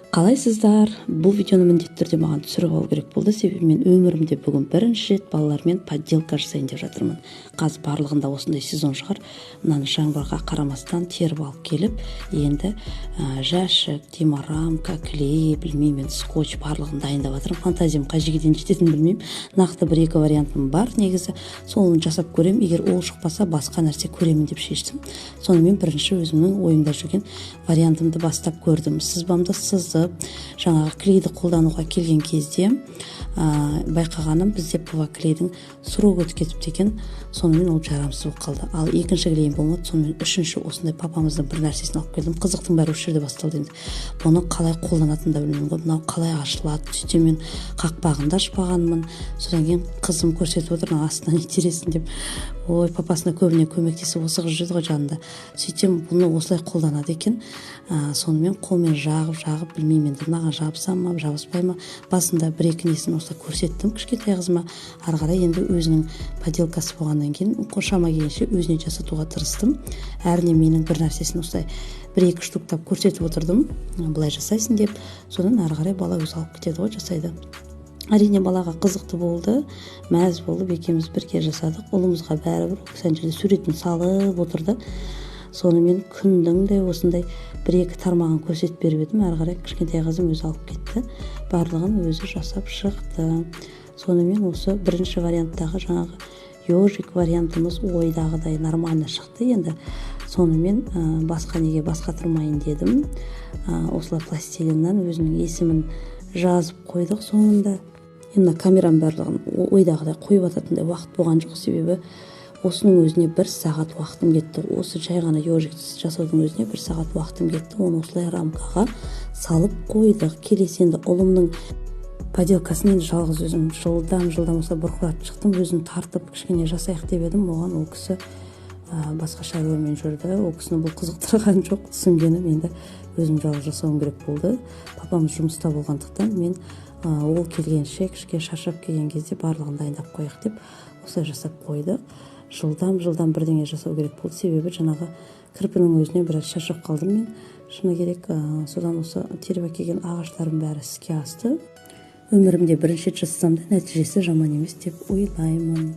Қалайсыздар? Бұл видеоны міндетті түрде маған түсіріп алу керек болды, себебі мен өмірімде бүгін бірінші рет балалармен подделка жасайын деп жатырмын. Қазір барлығында осындай сезон шығар. Мынаны жаңбырға қарамастан теріп алып келіп, енді жәшік, демарамка, клей, білмеймін, скотч барлығын дайындап жатырмын. Фантазиям қай жерге дейін жететінін білмеймін. Нақты бір-екі вариантым бар негізі. Соны жасап көрем. Егер ол шықпаса, басқа нәрсе көремін деп шештім. Сонымен бірінші өзімнің ойымда жүрген вариантымды бастап көрдім. Сызбамды сызып, жаңағы клейді қолдануға келген кезде байқағаным, бізде ПВА клейдің срогі өтіп кетіпті екен. Сонымен ол жарамсыз болып қалды. Ал екінші клейім болмады. Сонымен үшінші осындай папамыздың бір нәрсесін алып келдім. Қызықтың бәрі осы жерде басталды енді. Бұны қалай қолданатынын да білмеймін ғой. Мынау қалай ашылады? Сөйтсем мен қақпағын да ашпағанмын. Содан кейін қызым көрсетіп отыр, астынан не тересің деп. Ой, папасына көбіне көмектесіп осығы жүрді ғой жанында. Сөйтсем бұны осылай қолданады екен. Сонымен қолмен жағып, білмеймін енді мынаған жабыса ма, жабыспай ма. Басында бір-екі несін осылай көрсеттім кішкентай қызыма. Ары қарай енді өзінің поделкасы болғаннан кейін шама келгенше өзіне жасатуға тырыстым. Әріне менің бір нәрсесін осылай бір-екі штуктап көрсетіп отырдым. Былай жасайсың деп. Содан ары қарай бала өзі алып кетеді ғой, жасайды. Әрине балаға қызықты болды, мәз болып екеуміз бірге жасадық. Ұлымызға бәрібір сан жерде суретін салып отырды. Сонымен күндің де осындай бір-екі тармағын көрсетіп беріп едім. Ары қарай кішкентай қызым өзі алып кетті. Барлығын өзі жасап шықты. Сонымен осы бірінші варианттағы жаңағы ежик вариантымыз ойдағыдай нормально шықты. Енді сонымен басқа неге басқа тұрмайын дедім. Осылай пластилиннен өзінің есімін жазып қойдық соңында. Енді камерам барлығын ойдағыдай қойып ататындай уақыт болған жоқ, себебі осының өзіне 1 сағат уақытым кетті. Осы жай ғана ежик жасаудың өзіне 1 сағат уақытым кетті. Оны осылай рамкаға салып қойдық. Келесі енді ұлымның поделкасын енді жалғыз өзім жылдам осылай бұрқыратып шықтым. Өзім тартып кішкене жасайық деп едім. Оған ол кісі басқа шаруамен жүрді. Ол кісіні бұл қызықтырған жоқ. Түсінгенім енді өзім жалғыз жасауым керек болды. Папамыз жұмыста болғандықтан мен ол келгенше кішкене шаршап келген кезде барлығын дайындап қояйық деп осылай жасап қойдық. Жылдам бірдеңе жасау керек болды, себебі жаңағы кірпінің өзіне біраз шаршап қалдым мен. Шыны керек, содан осы теріп әкелген ағаштарым бәрі іске асты. Өмірімде бірінші рет жасасам да нәтижесі жаман емес деп ойлаймын.